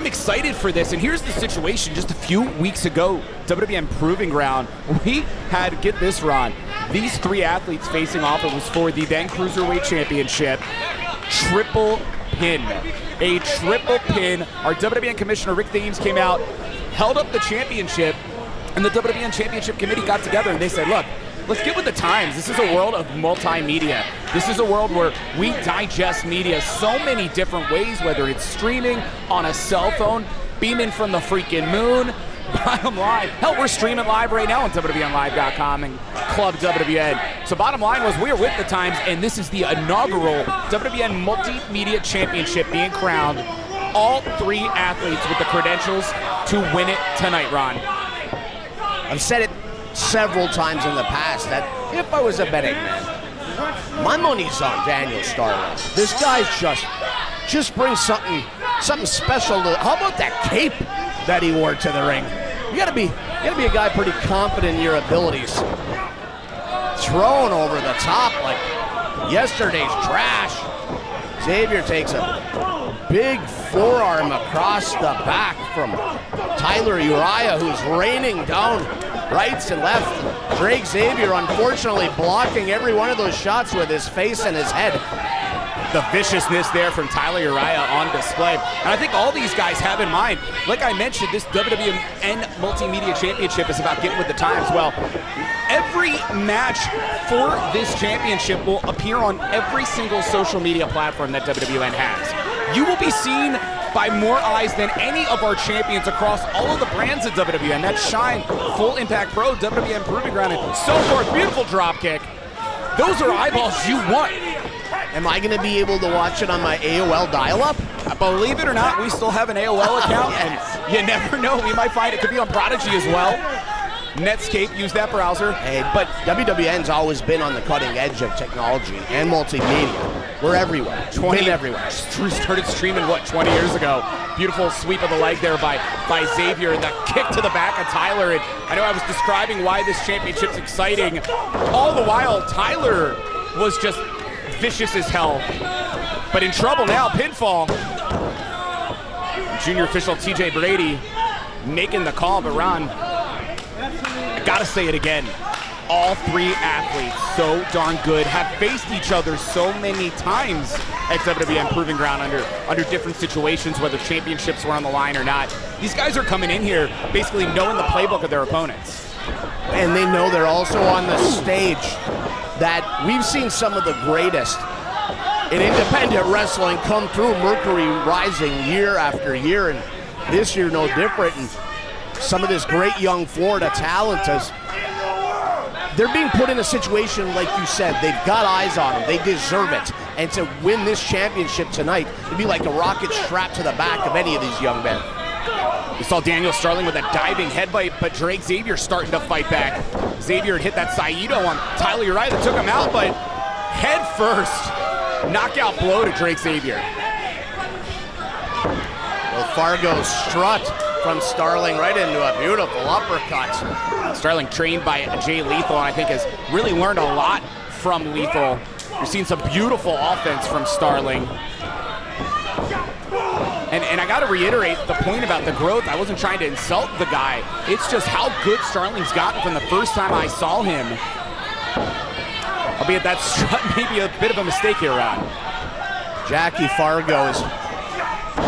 I'm excited for this, and here's the situation. Just a few weeks ago, WWN Proving Ground, we had, get this, Ron, these three athletes facing off. It was for the then Cruiserweight Championship. Triple pin. A triple pin. Our WWN Commissioner, Rick Thames, came out, held up the championship, and the WWN Championship Committee got together, and they said, look, let's get with the times. This is a world of multimedia. This is a world where we digest media so many different ways, whether it's streaming on a cell phone, beaming from the freaking moon, bottom line. Hell, we're streaming live right now on WWNLive.com and Club WWN. So bottom line was we are with the times, and this is the inaugural WWN Multimedia Championship being crowned. All three athletes with the credentials to win it tonight, Ron. I've said it several times in the past that if I was a betting man, my money's on Daniel Starling. This guy's just brings something special to. How about that cape that he wore to the ring? You gotta be a guy pretty confident in your abilities. Thrown over the top like yesterday's trash. Zavior takes a big forearm across the back from Tyler Uriah, who's raining down rights and left. Drake Zavior, unfortunately, blocking every one of those shots with his face and his head. The viciousness there from Tyler Uriah on display. And I think all these guys have in mind, like I mentioned, this WWN Multimedia Championship is about getting with the times. Well, every match for this championship will appear on every single social media platform that WWN has. You will be seen by more eyes than any of our champions across all of the brands of WWN. That's Shine, Full Impact Pro, WWN Proving Ground, and so forth. Beautiful drop kick. Those are eyeballs you want. Am I going to be able to watch it on my AOL dial-up? Believe it or not, we still have an AOL account, Yes. and you never know. We might find it could be on Prodigy as well. Netscape, use that browser. Hey, but WWN's always been on the cutting edge of technology and multimedia. We're everywhere. Been everywhere. Started streaming, 20 years ago. Beautiful sweep of the leg there by Zavior, and the kick to the back of Tyler. And I know I was describing why this championship's exciting. All the while, Tyler was just vicious as hell. But in trouble now, pinfall. Junior official TJ Brady making the call, but Ron, I gotta say it again. All three athletes, so darn good, have faced each other so many times at WWN Proving Ground under different situations, whether championships were on the line or not. These guys are coming in here basically knowing the playbook of their opponents. And they know they're also on the stage that we've seen some of the greatest in independent wrestling come through. Mercury rising year after year, and this year no different. And some of this great young Florida talent they're being put in a situation, like you said, they've got eyes on them, they deserve it. And to win this championship tonight, it'd be like a rocket strapped to the back of any of these young men. We saw Daniel Starling with a diving headbutt, but Drake Zavior starting to fight back. Zavior had hit that Saito on Tyler Uriah that took him out, but head first, knockout blow to Drake Zavior. Well, Fargo strut from Starling right into a beautiful uppercut. Starling trained by Jay Lethal, and I think has really learned a lot from Lethal. You're seeing some beautiful offense from Starling. And I got to reiterate the point about the growth. I wasn't trying to insult the guy. It's just how good Starling's gotten from the first time I saw him. Albeit that strut may be a bit of a mistake here, Ron. Jackie Fargo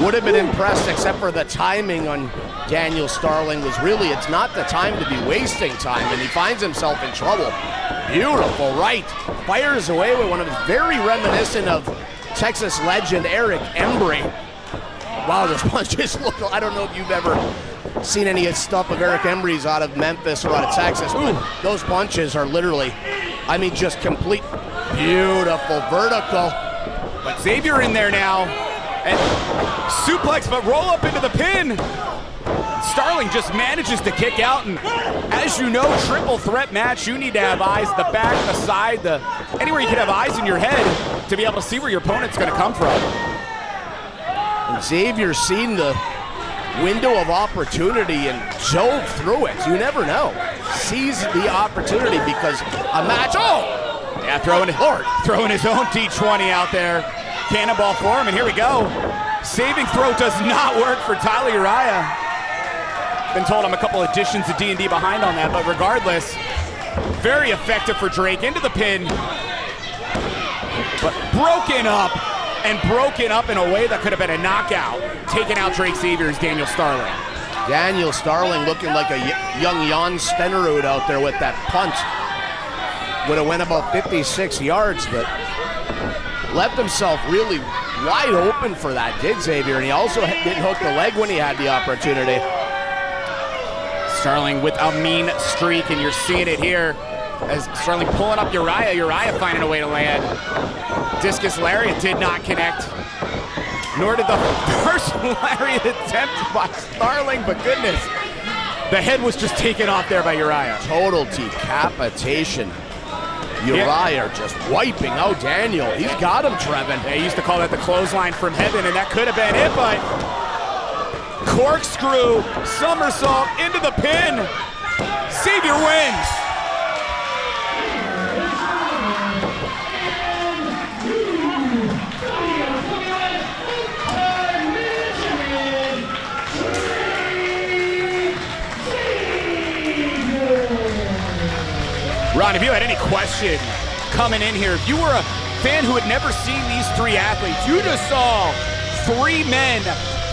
would have been impressed, except for the timing on Daniel Starling was really, it's not the time to be wasting time, and he finds himself in trouble. Beautiful right. Fires away with one of his very reminiscent of Texas legend Eric Embry. Wow, those punches look, I don't know if you've ever seen any stuff of Eric Embry's out of Memphis or out of Texas, but those punches are literally, I mean, just complete, beautiful vertical. But Zavior in there now, and suplex, but roll up into the pin. Starling just manages to kick out, and as you know, triple threat match, you need to have eyes, the back, the side, anywhere you can have eyes in your head to be able to see where your opponent's gonna come from. And Zavior seen the window of opportunity and dove through it. You never know. Seize the opportunity because a match, yeah, throwing his own D20 out there. Cannonball for him, and here we go. Saving throw does not work for Tyler Uriah. Been told I'm a couple additions to D&D behind on that, but regardless, very effective for Drake into the pin. But broken up in a way that could have been a knockout. Taking out Drake Zavier's Daniel Starling. Daniel Starling looking like a young Jan Stenerud out there with that punt. Would have went about 56 yards, but left himself really wide open for that, did Zavior, and he also didn't hook the leg when he had the opportunity. Starling with a mean streak, and you're seeing it here as Starling pulling up Uriah. Uriah finding a way to land. Discus lariat did not connect, nor did the first lariat attempt by Starling, but goodness, the head was just taken off there by Uriah. Total decapitation. Uriah just wiping out Daniel. He's got him, Trevin. They used to call that the clothesline from heaven, and that could have been it, but corkscrew, somersault into the pin. Zavior wins. Ron, if you had any question coming in here, if you were a fan who had never seen these three athletes, you just saw three men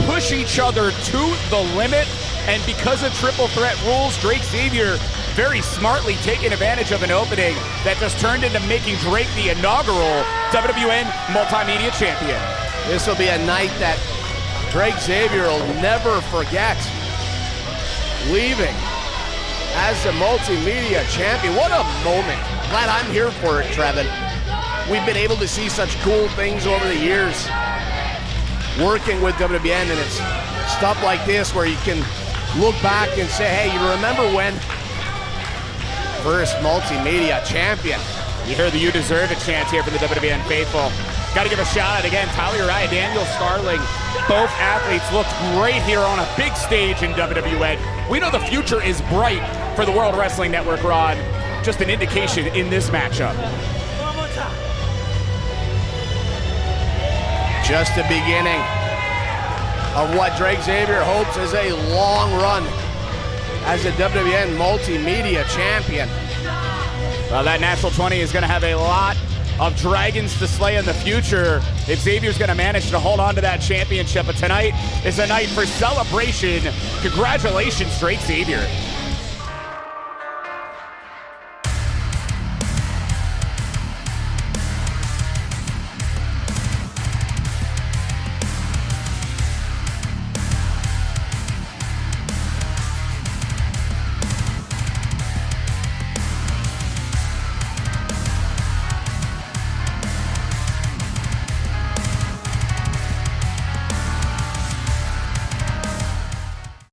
push each other to the limit, and because of triple threat rules, Drake Zavior very smartly taking advantage of an opening that just turned into making Drake the inaugural WWN Multimedia Champion. This will be a night that Drake Zavior will never forget. Leaving as the multimedia champion. What a moment. Glad I'm here for it, Trevin. We've been able to see such cool things over the years working with WWN, and it's stuff like this where you can look back and say, hey, you remember when? First multimedia champion. You hear the "You Deserve It" chant here for the WWN faithful. Got to give a shout out again, Tyler Uriah, Daniel Starling. Both athletes looked great here on a big stage in WWN. We know the future is bright for the World Wrestling Network, Ron. Just an indication in this matchup. Just the beginning of what Drake Zavior hopes is a long run as a WWN Multimedia Champion. Well, that National 20 is going to have a lot of dragons to slay in the future if Zavier's going to manage to hold on to that championship. But tonight is a night for celebration. Congratulations, Drake Zavior.